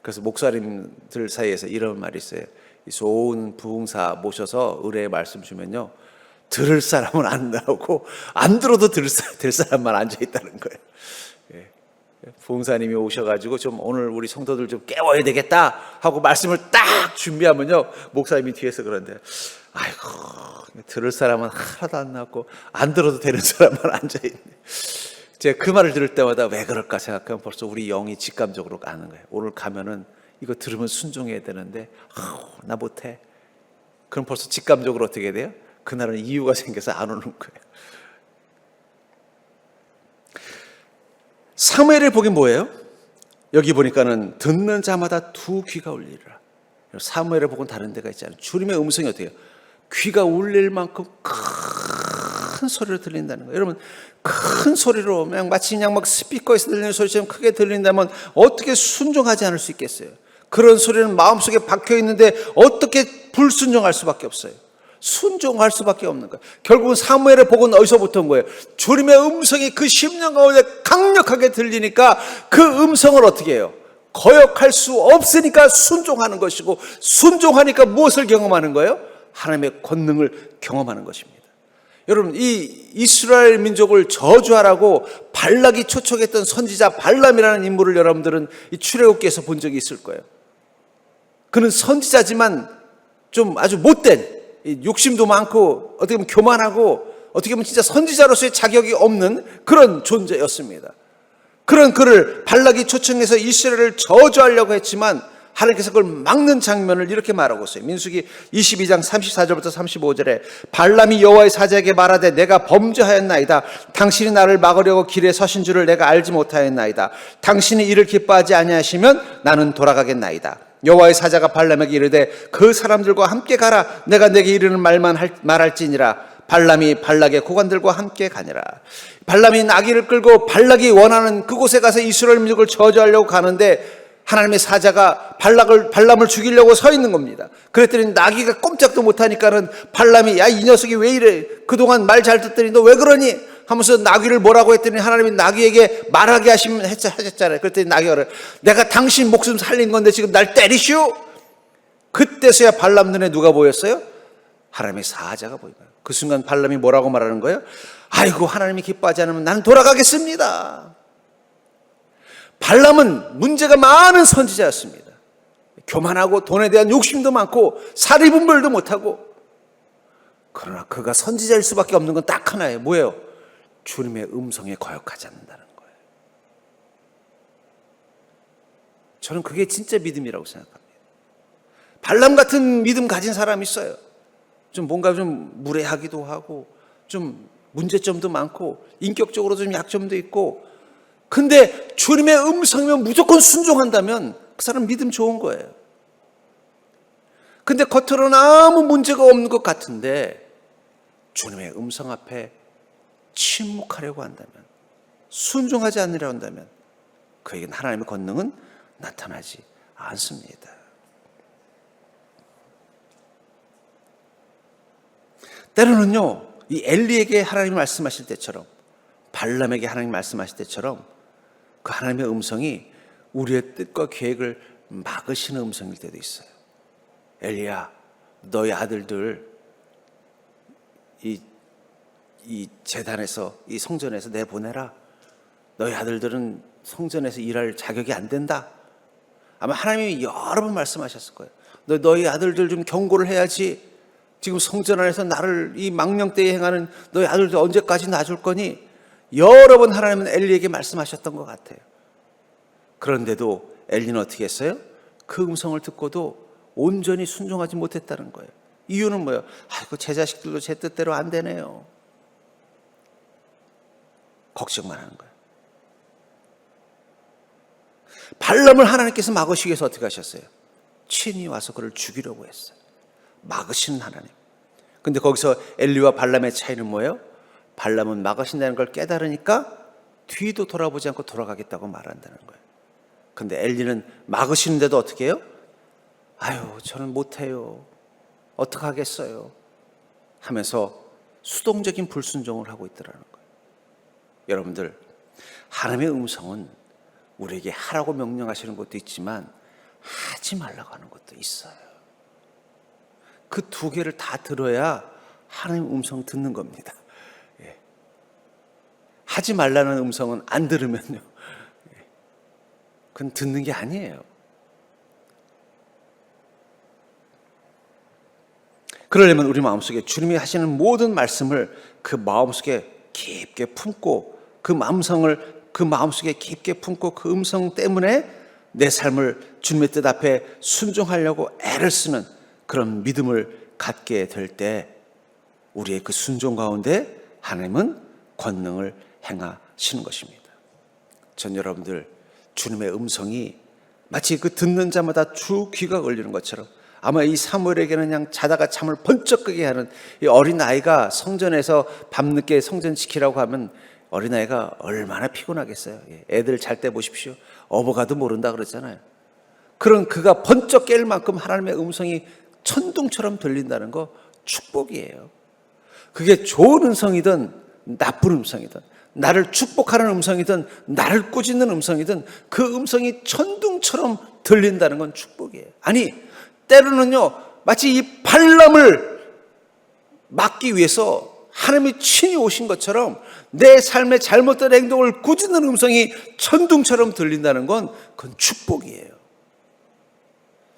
그래서 목사님들 사이에서 이런 말이 있어요. 좋은 부흥사 모셔서 의뢰의 말씀 주면요, 들을 사람은 안 나오고 안 들어도 될 사람만 앉아 있다는 거예요. 부흥사님이 오셔가지고 좀 오늘 우리 성도들 좀 깨워야 되겠다 하고 말씀을 딱 준비하면요, 목사님이 뒤에서 그런데 아이고, 들을 사람은 하나도 안 나왔고 안 들어도 되는 사람만 앉아 있네. 제가 그 말을 들을 때마다 왜 그럴까 생각하면 벌써 우리 영이 직감적으로 아는 거예요. 오늘 가면은 이거 들으면 순종해야 되는데 나 못해. 그럼 벌써 직감적으로 어떻게 돼요? 그날은 이유가 생겨서 안 오는 거예요. 사무엘의 복이 뭐예요? 여기 보니까는 듣는 자마다 두 귀가 울리리라. 사무엘의 복은 다른 데가 있잖아요. 주님의 음성이 어때요? 귀가 울릴 만큼 큰 소리로 들린다는 거예요. 여러분, 큰 소리로 그냥 마치 그냥 막 스피커에서 들리는 소리처럼 크게 들린다면 어떻게 순종하지 않을 수 있겠어요? 그런 소리는 마음속에 박혀 있는데 어떻게 불순종할 수밖에 없어요. 순종할 수밖에 없는 거예요. 결국은 사무엘의 복은 어디서부터 온 거예요? 주님의 음성이 그 심령 가운데 강력하게 들리니까 그 음성을 어떻게 해요? 거역할 수 없으니까 순종하는 것이고, 순종하니까 무엇을 경험하는 거예요? 하나님의 권능을 경험하는 것입니다. 여러분, 이 이스라엘 민족을 저주하라고 발락이 초청했던 선지자 발람이라는 인물을 여러분들은 이 출애굽기에서 본 적이 있을 거예요. 그는 선지자지만 좀 아주 못된, 욕심도 많고 어떻게 보면 교만하고 어떻게 보면 진짜 선지자로서의 자격이 없는 그런 존재였습니다. 그런 그를 발락이 초청해서 이스라엘을 저주하려고 했지만 하나님께서 그걸 막는 장면을 이렇게 말하고 있어요. 민수기 22장 34절부터 35절에 발람이 여호와의 사자에게 말하되 내가 범죄하였나이다. 당신이 나를 막으려고 길에 서신 줄을 내가 알지 못하였나이다. 당신이 이를 기뻐하지 아니하시면 나는 돌아가겠나이다. 여호와의 사자가 발람에게 이르되 그 사람들과 함께 가라. 내가 내게 이르는 말만 말할지니라. 발람이 발락의 고관들과 함께 가니라. 발람이 나귀를 끌고 발락이 원하는 그곳에 가서 이스라엘 민족을 저주하려고 가는데 하나님의 사자가 발람을 죽이려고 서 있는 겁니다. 그랬더니 나귀가 꼼짝도 못하니까는 발람이 야, 이 녀석이 왜 이래? 그동안 말 잘 듣더니 너 왜 그러니? 하면서 나귀를 뭐라고 했더니 하나님이 나귀에게 말하게 하셨잖아요. 그랬더니 나귀가 내가 당신 목숨 살린 건데 지금 날 때리시오? 그때서야 발람 눈에 누가 보였어요? 하나님의 사자가 보인 거예요. 그 순간 발람이 뭐라고 말하는 거예요? 아이고, 하나님이 기뻐하지 않으면 나는 돌아가겠습니다. 발람은 문제가 많은 선지자였습니다. 교만하고 돈에 대한 욕심도 많고 사리분별도 못하고, 그러나 그가 선지자일 수밖에 없는 건 딱 하나예요. 뭐예요? 주님의 음성에 거역하지 않는다는 거예요. 저는 그게 진짜 믿음이라고 생각합니다. 발람 같은 믿음 가진 사람이 있어요. 좀 뭔가 좀 무례하기도 하고 좀 문제점도 많고 인격적으로 좀 약점도 있고, 근데 주님의 음성이면 무조건 순종한다면 그 사람 믿음 좋은 거예요. 근데 겉으로는 아무 문제가 없는 것 같은데 주님의 음성 앞에 침묵하려고 한다면, 순종하지 않으려 한다면 그에게는 하나님의 권능은 나타나지 않습니다. 때로는요, 이 엘리에게 하나님이 말씀하실 때처럼, 발람에게 하나님이 말씀하실 때처럼 그 하나님의 음성이 우리의 뜻과 계획을 막으시는 음성일 때도 있어요. 엘리야, 너희 아들들 이 제단에서, 이 성전에서 내보내라. 너희 아들들은 성전에서 일할 자격이 안 된다. 아마 하나님이 여러 번 말씀하셨을 거예요. 너희 아들들 좀 경고를 해야지. 지금 성전 안에서 나를 이 망령되이 행하는 너희 아들들 언제까지 놔줄 거니? 여러 번 하나님은 엘리에게 말씀하셨던 것 같아요. 그런데도 엘리는 어떻게 했어요? 그 음성을 듣고도 온전히 순종하지 못했다는 거예요. 이유는 뭐예요? 아이고, 제 자식들도 제 뜻대로 안 되네요. 걱정만 하는 거예요. 발람을 하나님께서 막으시기 위해서 어떻게 하셨어요? 친히 와서 그를 죽이려고 했어요. 막으시는 하나님. 근데 거기서 엘리와 발람의 차이는 뭐예요? 발람은 막으신다는 걸 깨달으니까 뒤도 돌아보지 않고 돌아가겠다고 말한다는 거예요. 근데 엘리는 막으시는데도 어떻게 해요? 아유, 저는 못해요. 어떡하겠어요? 하면서 수동적인 불순종을 하고 있더라는 거예요. 여러분들, 하나님의 음성은 우리에게 하라고 명령하시는 것도 있지만 하지 말라고 하는 것도 있어요. 그 두 개를 다 들어야 하나님 음성 듣는 겁니다. 예. 하지 말라는 음성은 안 들으면요, 그건 듣는 게 아니에요. 그러려면 우리 마음속에 주님이 하시는 모든 말씀을 그 마음속에 깊게 품고, 그 마음속에 깊게 품고 그 음성 때문에 내 삶을 주님의 뜻 앞에 순종하려고 애를 쓰는 그런 믿음을 갖게 될 때 우리의 그 순종 가운데 하나님은 권능을 행하시는 것입니다. 전 여러분들, 주님의 음성이 마치 그 듣는 자마다 주 귀가 걸리는 것처럼, 아마 이 사무엘에게는 그냥 자다가 잠을 번쩍 끄게 하는 이 어린아이가 성전에서 밤늦게 성전 지키라고 하면 어린아이가 얼마나 피곤하겠어요. 애들 잘 때 보십시오. 어버가도 모른다 그러잖아요. 그런 그가 번쩍 깰 만큼 하나님의 음성이 천둥처럼 들린다는 거 축복이에요. 그게 좋은 음성이든 나쁜 음성이든, 나를 축복하는 음성이든 나를 꾸짖는 음성이든 그 음성이 천둥처럼 들린다는 건 축복이에요. 아니, 때로는요, 마치 이 발람을 막기 위해서 하나님이 친히 오신 것처럼 내 삶의 잘못된 행동을 꾸짖는 음성이 천둥처럼 들린다는 건 그건 축복이에요.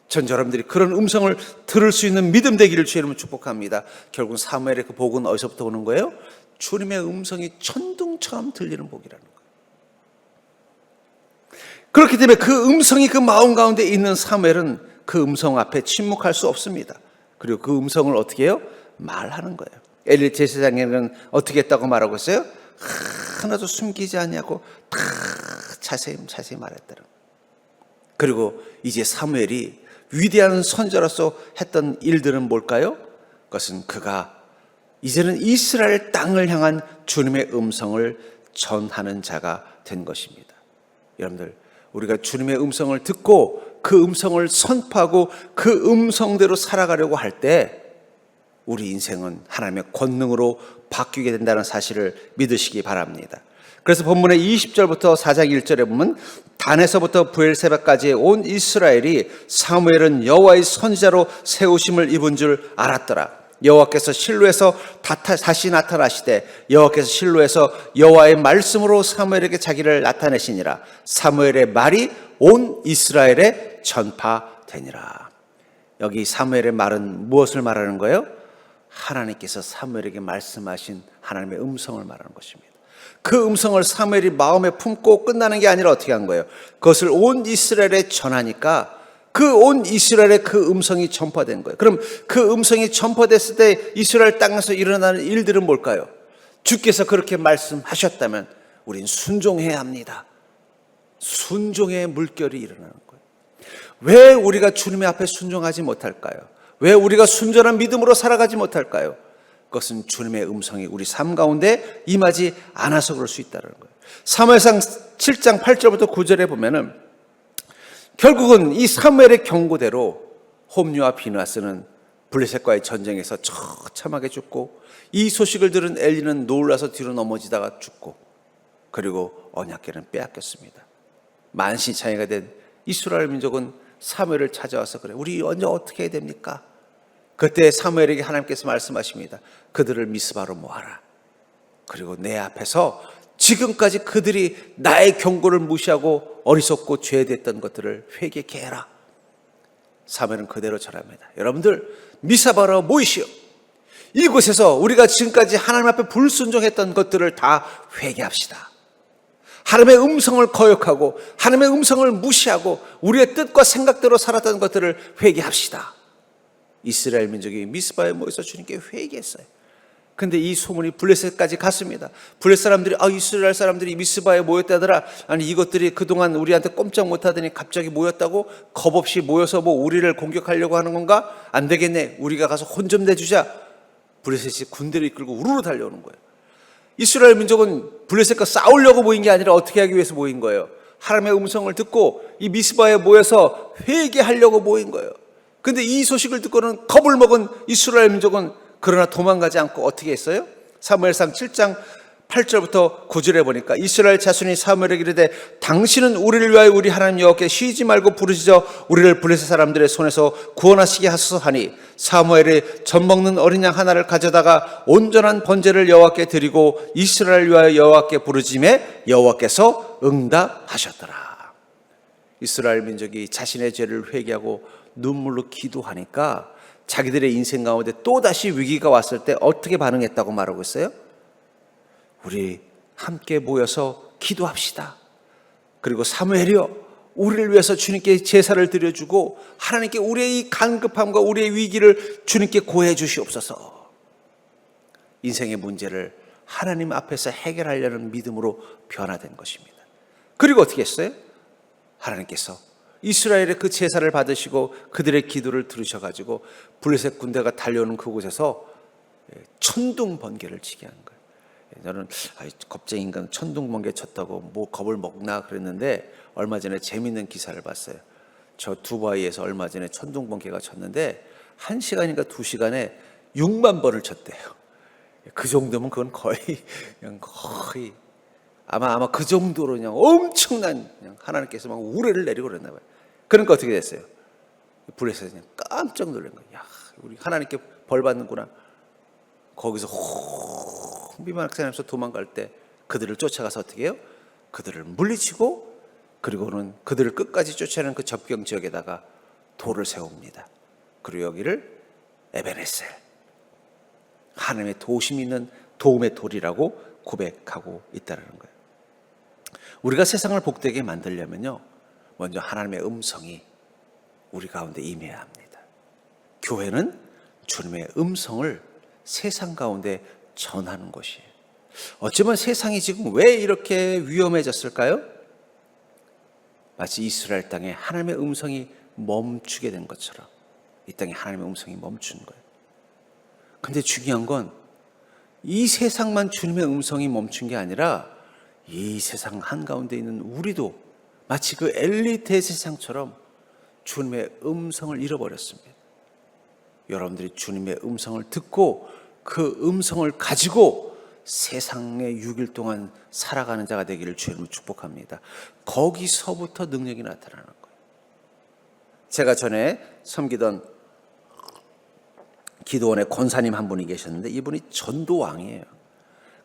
전 여러분들이 그런 음성을 들을 수 있는 믿음 되기를 주의 이름으로 축복합니다. 결국 사무엘의 그 복은 어디서부터 오는 거예요? 주님의 음성이 천둥처럼 들리는 복이라는 거예요. 그렇기 때문에 그 음성이 그 마음 가운데 있는 사무엘은 그 음성 앞에 침묵할 수 없습니다. 그리고 그 음성을 어떻게 해요? 말하는 거예요. 엘리 제사장에는 어떻게 했다고 말하고 있어요? 하나도 숨기지 않냐고 다 자세히 말했더라. 그리고 이제 사무엘이 위대한 선지자로서 했던 일들은 뭘까요? 그것은 그가 이제는 이스라엘 땅을 향한 주님의 음성을 전하는 자가 된 것입니다. 여러분들, 우리가 주님의 음성을 듣고 그 음성을 선포하고 그 음성대로 살아가려고 할 때 우리 인생은 하나님의 권능으로 바뀌게 된다는 사실을 믿으시기 바랍니다. 그래서 본문의 20절부터 4장 1절에 보면 단에서부터 부엘세바까지 온 이스라엘이 사무엘은 여호와의 선지자로 세우심을 입은 줄 알았더라. 여호와께서 실로에서 다시 나타나시되 여호와께서 실로에서 여호와의 말씀으로 사무엘에게 자기를 나타내시니라. 사무엘의 말이 온 이스라엘에 전파되니라. 여기 사무엘의 말은 무엇을 말하는 거예요? 하나님께서 사무엘에게 말씀하신 하나님의 음성을 말하는 것입니다. 그 음성을 사무엘이 마음에 품고 끝나는 게 아니라 어떻게 한 거예요? 그것을 온 이스라엘에 전하니까 그 온 이스라엘에 그 음성이 전파된 거예요. 그럼 그 음성이 전파됐을 때 이스라엘 땅에서 일어나는 일들은 뭘까요? 주께서 그렇게 말씀하셨다면 우린 순종해야 합니다. 순종의 물결이 일어나는 거예요. 왜 우리가 주님의 앞에 순종하지 못할까요? 왜 우리가 순전한 믿음으로 살아가지 못할까요? 그것은 주님의 음성이 우리 삶 가운데 임하지 않아서 그럴 수 있다는 거예요. 사무엘상 7장 8절부터 9절에 보면은 결국은 이 사무엘의 경고대로 홈리와 비느하스는 블레셋과의 전쟁에서 처참하게 죽고 이 소식을 들은 엘리는 놀라서 뒤로 넘어지다가 죽고 그리고 언약궤는 빼앗겼습니다. 만신창이가 된 이스라엘 민족은 사무엘을 찾아와서 그래, 우리 언제 어떻게 해야 됩니까? 그때 사무엘에게 하나님께서 말씀하십니다. 그들을 미스바로 모아라. 그리고 내 앞에서 지금까지 그들이 나의 경고를 무시하고 어리석고 죄됐던 것들을 회개케 해라. 사무엘은 그대로 절합니다. 여러분들 미스바로 모이시오. 이곳에서 우리가 지금까지 하나님 앞에 불순종했던 것들을 다 회개합시다. 하나님의 음성을 거역하고 하나님의 음성을 무시하고 우리의 뜻과 생각대로 살았던 것들을 회개합시다. 이스라엘 민족이 미스바에 모여서 주님께 회개했어요. 근데 이 소문이 블레셋까지 갔습니다. 블레셋 사람들이 이스라엘 사람들이 미스바에 모였다더라. 아니 이것들이 그동안 우리한테 꼼짝 못하더니 갑자기 모였다고? 겁없이 모여서 뭐 우리를 공격하려고 하는 건가? 안 되겠네. 우리가 가서 혼 좀 내주자. 블레셋이 군대를 이끌고 우르르 달려오는 거예요. 이스라엘 민족은 블레셋과 싸우려고 모인 게 아니라 어떻게 하기 위해서 모인 거예요? 하나님의 음성을 듣고 이 미스바에 모여서 회개하려고 모인 거예요. 근데 이 소식을 듣고는 겁을 먹은 이스라엘 민족은 그러나 도망가지 않고 어떻게 했어요? 사무엘상 7장 8절부터 9절에 보니까 이스라엘 자손이 사무엘에게 이르되 당신은 우리를 위하여 우리 하나님 여호와께 쉬지 말고 부르짖어 우리를 블레셋 사람들의 손에서 구원하시게 하소서 하니 사무엘이 젖먹는 어린 양 하나를 가져다가 온전한 번제를 여호와께 드리고 이스라엘 위하여 여호와께 부르짖음에 여호와께서 응답하셨더라. 이스라엘 민족이 자신의 죄를 회개하고 눈물로 기도하니까 자기들의 인생 가운데 또다시 위기가 왔을 때 어떻게 반응했다고 말하고 있어요? 우리 함께 모여서 기도합시다. 그리고 사무엘이여 우리를 위해서 주님께 제사를 드려주고 하나님께 우리의 이 간급함과 우리의 위기를 주님께 고해 주시옵소서. 인생의 문제를 하나님 앞에서 해결하려는 믿음으로 변화된 것입니다. 그리고 어떻게 했어요? 하나님께서 이스라엘의 그 제사를 받으시고 그들의 기도를 들으셔가지고 블레셋 군대가 달려오는 그곳에서 천둥 번개를 치게 한 거예요. 저는 겁쟁이 인간 천둥 번개 쳤다고 뭐 겁을 먹나 그랬는데 얼마 전에 재밌는 기사를 봤어요. 저 두바이에서 얼마 전에 천둥 번개가 쳤는데 1시간인가 2시간에 6만 번을 쳤대요. 그 정도면 그건 거의 아마 그 정도로 그냥 엄청난 그냥 하나님께서 막 우레를 내리고 그랬나 봐요. 그러니까 어떻게 됐어요? 블레셋이 그냥 깜짝 놀란 거예요. 야, 우리 하나님께 벌 받는구나. 거기서 풍비만 생각하면서 도망갈 때 그들을 쫓아가서 어떻게 해요? 그들을 물리치고 그리고는 그들을 끝까지 쫓아내는 그 접경 지역에다가 돌을 세웁니다. 그리고 여기를 에베네셀, 하나님의 도심이 있는 도움의 돌이라고 고백하고 있다는 거예요. 우리가 세상을 복되게 만들려면요, 먼저 하나님의 음성이 우리 가운데 임해야 합니다. 교회는 주님의 음성을 세상 가운데 전하는 것이에요. 어쩌면 세상이 지금 왜 이렇게 위험해졌을까요? 마치 이스라엘 땅에 하나님의 음성이 멈추게 된 것처럼 이 땅에 하나님의 음성이 멈춘 거예요. 근데 중요한 건 이 세상만 주님의 음성이 멈춘 게 아니라 이 세상 한가운데 있는 우리도 마치 그 엘리트의 세상처럼 주님의 음성을 잃어버렸습니다. 여러분들이 주님의 음성을 듣고 그 음성을 가지고 세상의 6일 동안 살아가는 자가 되기를 주님을 축복합니다. 거기서부터 능력이 나타나는 거예요. 제가 전에 섬기던 기도원의 권사님 한 분이 계셨는데 이분이 전도왕이에요.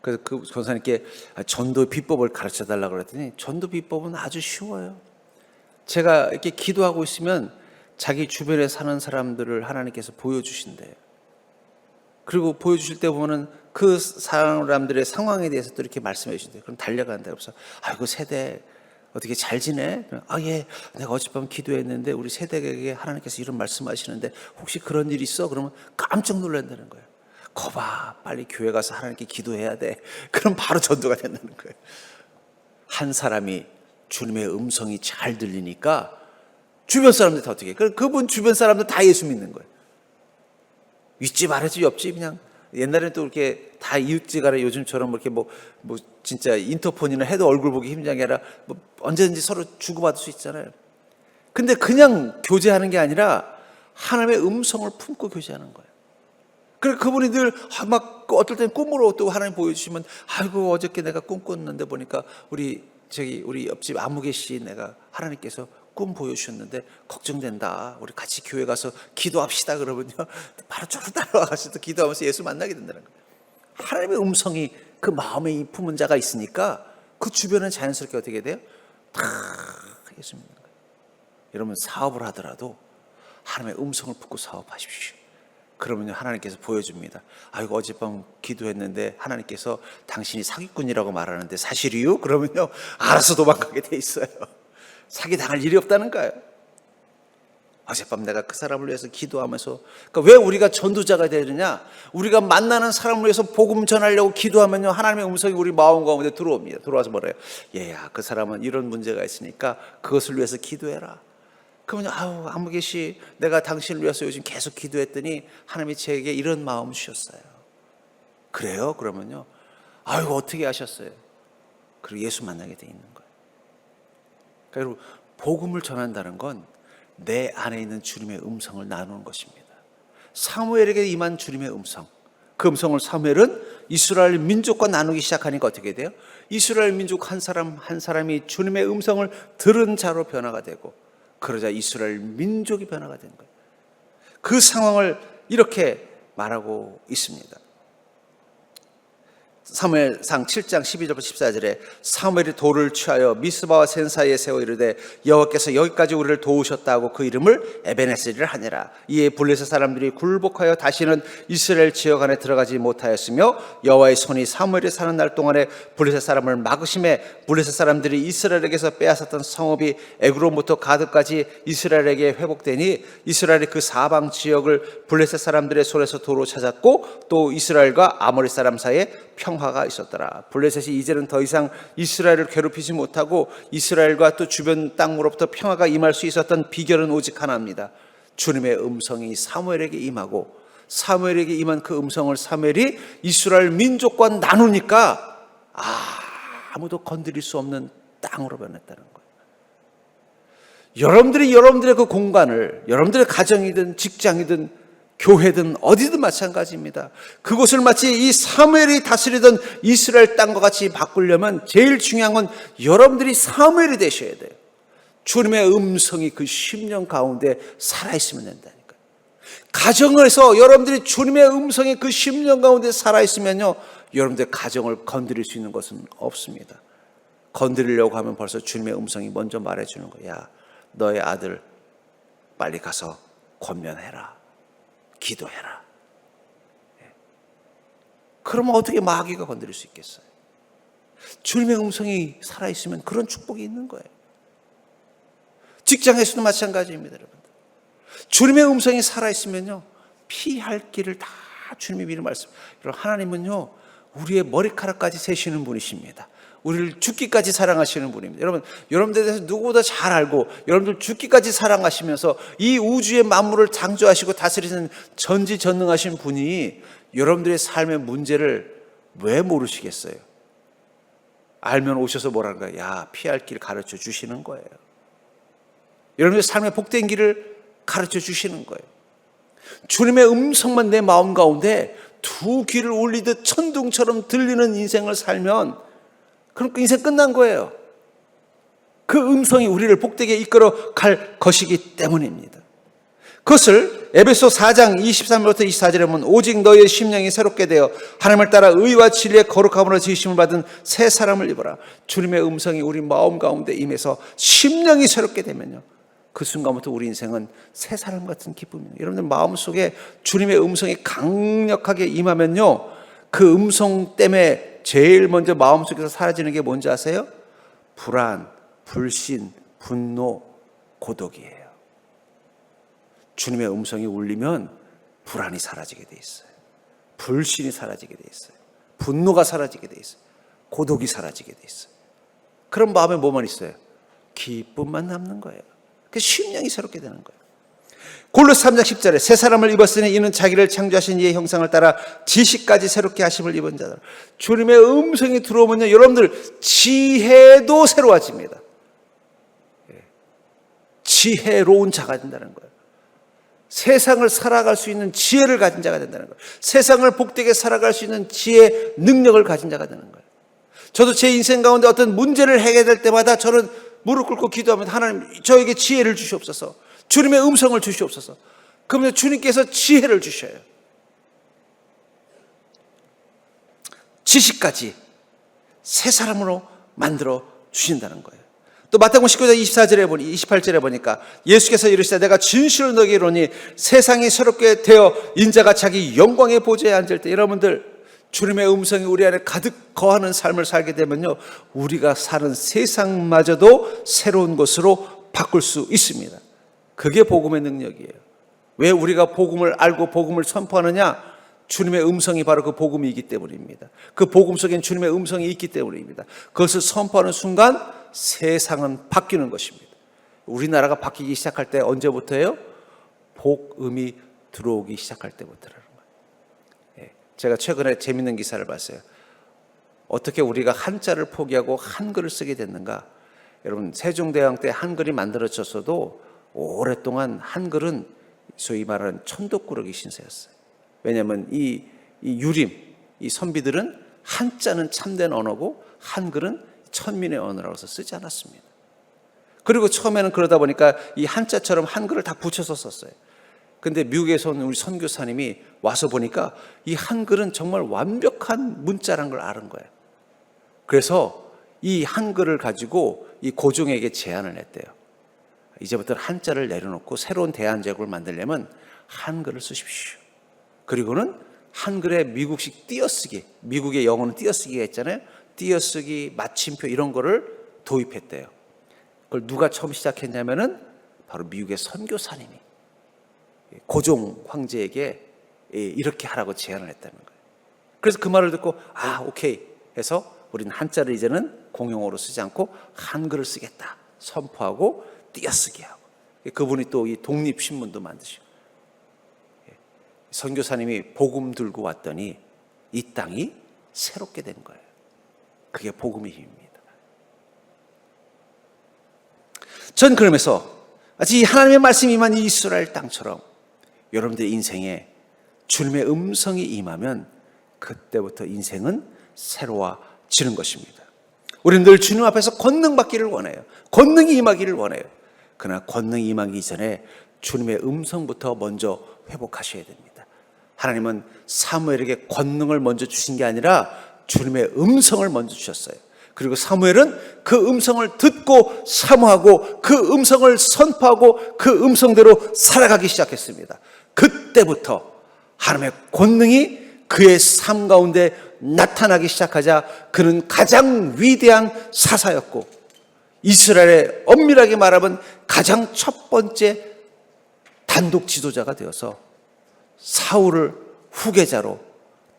그래서 그 권사님께 전도 비법을 가르쳐 달라고 그랬더니 전도 비법은 아주 쉬워요. 제가 이렇게 기도하고 있으면 자기 주변에 사는 사람들을 하나님께서 보여주신대요. 그리고 보여주실 때 보면은 그 사람들의 상황에 대해서 또 이렇게 말씀해 주신대요. 그럼 달려간다. 그래서 아이고 세대 어떻게 잘 지내? 예, 내가 어젯밤 기도했는데 우리 세대에게 하나님께서 이런 말씀하시는데 혹시 그런 일 있어? 그러면 깜짝 놀란다는 거예요. 거봐, 빨리 교회 가서 하나님께 기도해야 돼. 그럼 바로 전도가 된다는 거예요. 한 사람이 주님의 음성이 잘 들리니까 주변 사람들 다 어떻게 해? 그분 주변 사람들 다 예수 믿는 거예요. 윗집 아래집 옆집 그냥 옛날에는 또 이렇게 다 이웃지간에 요즘처럼 이렇게 뭐 진짜 인터폰이나 해도 얼굴 보기 힘든 게 아니라 뭐 언제든지 서로 주고받을 수 있잖아요. 근데 그냥 교제하는 게 아니라 하나님의 음성을 품고 교제하는 거예요. 그래서 그분이 늘 막 어떨 땐 꿈으로 또 하나님 보여주시면 아이고 어저께 내가 꿈 꿨는데 보니까 우리 옆집 아무개 씨 내가 하나님께서 꿈 보여주셨는데 걱정된다. 우리 같이 교회 가서 기도합시다. 그러면요 바로 저로 따라와가지고 또 기도하면서 예수 만나게 된다는 거예요. 하나님의 음성이 그 마음에 품은 자가 있으니까 그 주변은 자연스럽게 어떻게 돼요? 다 예수 믿는 거예요. 여러분 사업을 하더라도 하나님의 음성을 품고 사업하십시오. 그러면요 하나님께서 보여줍니다. 아이고 어젯밤 기도했는데 하나님께서 당신이 사기꾼이라고 말하는데 사실이요? 그러면요 알아서 도망가게 돼 있어요. 사기 당할 일이 없다는 거예요. 어젯밤 내가 그 사람을 위해서 기도하면서 그러니까 왜 우리가 전도자가 되느냐? 우리가 만나는 사람을 위해서 복음 전하려고 기도하면요 하나님의 음성이 우리 마음 가운데 들어옵니다. 들어와서 뭐래요? 얘야 그 사람은 이런 문제가 있으니까 그것을 위해서 기도해라. 그러면 아우 아무개 씨 내가 당신을 위해서 요즘 계속 기도했더니 하나님이 제게 이런 마음 주셨어요. 그래요? 그러면요 아이고 어떻게 하셨어요? 그리고 예수 만나게 돼 있는 거예요. 그러니까 여러분 복음을 전한다는 건 내 안에 있는 주님의 음성을 나누는 것입니다. 사무엘에게 임한 주님의 음성, 그 음성을 사무엘은 이스라엘 민족과 나누기 시작하니까 어떻게 돼요? 이스라엘 민족 한 사람 한 사람이 주님의 음성을 들은 자로 변화가 되고 그러자 이스라엘 민족이 변화가 된 거예요. 그 상황을 이렇게 말하고 있습니다. 사무엘상 7장 12절부터 14절에 사무엘이 돌을 취하여 미스바와 센 사이에 세워 이르되 여호와께서 여기까지 우리를 도우셨다고 그 이름을 에베네셀이라 하니라. 이에 블레셋 사람들이 굴복하여 다시는 이스라엘 지역 안에 들어가지 못하였으며 여호와의 손이 사무엘이 사는 날 동안에 블레셋 사람을 막으심에 블레셋 사람들이 이스라엘에게서 빼앗았던 성읍이 에그론부터 가드까지 이스라엘에게 회복되니 이스라엘이 그 사방 지역을 블레셋 사람들의 손에서 도로 찾았고 또 이스라엘과 아모리 사람 사이에 평화가 있었더라. 블레셋이 이제는 더 이상 이스라엘을 괴롭히지 못하고 이스라엘과 또 주변 땅으로부터 평화가 임할 수 있었던 비결은 오직 하나입니다. 주님의 음성이 사무엘에게 임하고 사무엘에게 임한 그 음성을 사무엘이 이스라엘 민족과 나누니까 아무도 건드릴 수 없는 땅으로 변했다는 거예요. 여러분들의 그 공간을 여러분들의 가정이든 직장이든 교회든 어디든 마찬가지입니다. 그곳을 마치 이 사무엘이 다스리던 이스라엘 땅과 같이 바꾸려면 제일 중요한 건 여러분들이 사무엘이 되셔야 돼요. 주님의 음성이 그 10년 가운데 살아있으면 된다니까요. 가정에서 여러분들이 주님의 음성이 그 심령 가운데 살아있으면요, 여러분들의 가정을 건드릴 수 있는 것은 없습니다. 건드리려고 하면 벌써 주님의 음성이 먼저 말해주는 거야. 야, 너의 아들 빨리 가서 권면해라. 기도해라. 그러면 어떻게 마귀가 건드릴 수 있겠어요? 주님의 음성이 살아있으면 그런 축복이 있는 거예요. 직장에서도 마찬가지입니다, 여러분. 주님의 음성이 살아있으면요, 피할 길을 다 주님이 미리 말씀. 여러분, 하나님은요, 우리의 머리카락까지 세시는 분이십니다. 우리를 죽기까지 사랑하시는 분입니다. 여러분, 여러분들에 대해서 누구보다 잘 알고 여러분들 죽기까지 사랑하시면서 이 우주의 만물을 창조하시고 다스리는 전지전능하신 분이 여러분들의 삶의 문제를 왜 모르시겠어요? 알면 오셔서 뭐라는 거예요? 야, 피할 길 가르쳐 주시는 거예요. 여러분의 삶의 복된 길을 가르쳐 주시는 거예요. 주님의 음성만 내 마음 가운데 두 귀를 울리듯 천둥처럼 들리는 인생을 살면 그럼 그 인생 끝난 거예요. 그 음성이 우리를 복되게 이끌어 갈 것이기 때문입니다. 그것을 에베소 4장 23절부터 24절에 보면 오직 너희의 심령이 새롭게 되어 하나님을 따라 의와 진리의 거룩함으로 지으심을 받은 새 사람을 입어라. 주님의 음성이 우리 마음 가운데 임해서 심령이 새롭게 되면요, 그 순간부터 우리 인생은 새 사람 같은 기쁨입니다. 여러분들 마음속에 주님의 음성이 강력하게 임하면요, 그 음성 때문에 제일 먼저 마음속에서 사라지는 게 뭔지 아세요? 불안, 불신, 분노, 고독이에요. 주님의 음성이 울리면 불안이 사라지게 돼 있어요. 불신이 사라지게 돼 있어요. 분노가 사라지게 돼 있어요. 고독이 사라지게 돼 있어요. 그런 마음에 뭐만 있어요? 기쁨만 남는 거예요. 그 심령이 새롭게 되는 거예요. 골로새 3장 10절에 새 사람을 입었으니 이는 자기를 창조하신 이의 형상을 따라 지식까지 새롭게 하심을 입은 자들. 주님의 음성이 들어오면요, 여러분들 지혜도 새로워집니다. 지혜로운 자가 된다는 거예요. 세상을 살아갈 수 있는 지혜를 가진 자가 된다는 거예요. 세상을 복되게 살아갈 수 있는 지혜, 능력을 가진 자가 되는 거예요. 저도 제 인생 가운데 어떤 문제를 해결될 때마다 저는 무릎 꿇고 기도하면 하나님 저에게 지혜를 주시옵소서. 주님의 음성을 주시옵소서. 그러면 주님께서 지혜를 주셔요. 지식까지 새 사람으로 만들어 주신다는 거예요. 또 마태복음 19장 28절에 보니까 예수께서 이르시되 내가 진실로 너희에게 이르노니 세상이 새롭게 되어 인자가 자기 영광의 보좌에 앉을 때, 여러분들 주님의 음성이 우리 안에 가득 거하는 삶을 살게 되면요, 우리가 사는 세상마저도 새로운 것으로 바꿀 수 있습니다. 그게 복음의 능력이에요. 왜 우리가 복음을 알고 복음을 선포하느냐? 주님의 음성이 바로 그 복음이기 때문입니다. 그 복음 속엔 주님의 음성이 있기 때문입니다. 그것을 선포하는 순간 세상은 바뀌는 것입니다. 우리나라가 바뀌기 시작할 때 언제부터예요? 복음이 들어오기 시작할 때부터라는 거예요. 제가 최근에 재밌는 기사를 봤어요. 어떻게 우리가 한자를 포기하고 한글을 쓰게 됐는가? 여러분, 세종대왕 때 한글이 만들어졌어도 오랫동안 한글은 소위 말하는 천독꾸러기 신세였어요. 왜냐하면 이 유림, 이 선비들은 한자는 참된 언어고 한글은 천민의 언어라서 쓰지 않았습니다. 그리고 처음에는 그러다 보니까 이 한자처럼 한글을 다 붙여서 썼어요. 근데 미국에서 온 우리 선교사님이 와서 보니까 이 한글은 정말 완벽한 문자라는 걸 아는 거예요. 그래서 이 한글을 가지고 이 고종에게 제안을 했대요. 이제부터 한자를 내려놓고 새로운 대한제국을 만들려면 한글을 쓰십시오. 그리고는 한글의 미국식 띄어쓰기, 미국의 영어는 띄어쓰기가 있잖아요. 띄어쓰기, 마침표 이런 거를 도입했대요. 그걸 누가 처음 시작했냐면은 바로 미국의 선교사님이 고종 황제에게 이렇게 하라고 제안을 했다는 거예요. 그래서 그 말을 듣고 오케이 해서 우리는 한자를 이제는 공용어로 쓰지 않고 한글을 쓰겠다 선포하고 띄어쓰기 하고, 그분이 또 이 독립신문도 만드시고, 선교사님이 복음 들고 왔더니 이 땅이 새롭게 된 거예요. 그게 복음의 힘입니다. 전 그러면서 마치 이 하나님의 말씀이 임한 이 이스라엘 땅처럼 여러분들의 인생에 주님의 음성이 임하면 그때부터 인생은 새로워지는 것입니다. 우리는 늘 주님 앞에서 권능받기를 원해요. 권능이 임하기를 원해요. 그러나 권능이 임하기 전에 주님의 음성부터 먼저 회복하셔야 됩니다. 하나님은 사무엘에게 권능을 먼저 주신 게 아니라 주님의 음성을 먼저 주셨어요. 그리고 사무엘은 그 음성을 듣고 사모하고 그 음성을 선포하고 그 음성대로 살아가기 시작했습니다. 그때부터 하나님의 권능이 그의 삶 가운데 나타나기 시작하자 그는 가장 위대한 사사였고 이스라엘의 엄밀하게 말하면 가장 첫 번째 단독 지도자가 되어서 사울을 후계자로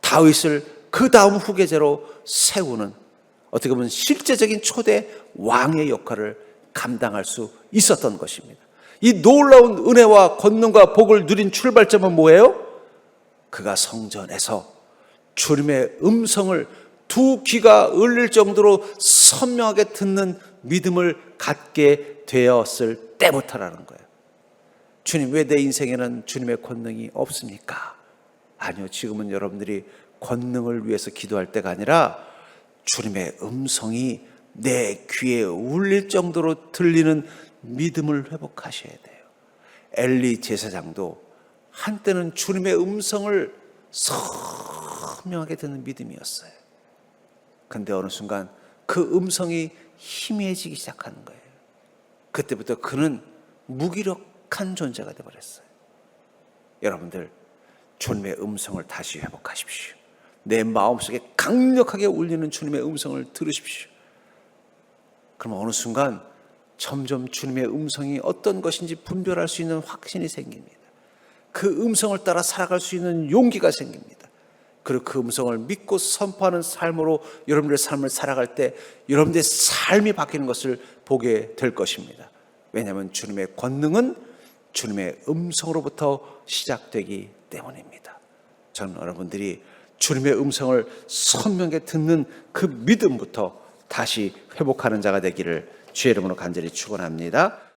다윗을 그 다음 후계자로 세우는 어떻게 보면 실제적인 초대 왕의 역할을 감당할 수 있었던 것입니다. 이 놀라운 은혜와 권능과 복을 누린 출발점은 뭐예요? 그가 성전에서 주님의 음성을 두 귀가 울릴 정도로 선명하게 듣는 믿음을 갖게 되었을 때부터라는 거예요. 주님, 왜 내 인생에는 주님의 권능이 없습니까? 아니요, 지금은 여러분들이 권능을 위해서 기도할 때가 아니라 주님의 음성이 내 귀에 울릴 정도로 들리는 믿음을 회복하셔야 돼요. 엘리 제사장도 한때는 주님의 음성을 선명하게 듣는 믿음이었어요. 그런데 어느 순간 그 음성이 희미해지기 시작하는 거예요. 그때부터 그는 무기력한 존재가 되어버렸어요. 여러분들, 주님의 음성을 다시 회복하십시오. 내 마음속에 강력하게 울리는 주님의 음성을 들으십시오. 그럼 어느 순간 점점 주님의 음성이 어떤 것인지 분별할 수 있는 확신이 생깁니다. 그 음성을 따라 살아갈 수 있는 용기가 생깁니다. 그리고 그 음성을 믿고 선포하는 삶으로 여러분들의 삶을 살아갈 때 여러분들의 삶이 바뀌는 것을 보게 될 것입니다. 왜냐하면 주님의 권능은 주님의 음성으로부터 시작되기 때문입니다. 저는 여러분들이 주님의 음성을 선명하게 듣는 그 믿음부터 다시 회복하는 자가 되기를 주의 이름으로 간절히 축원합니다.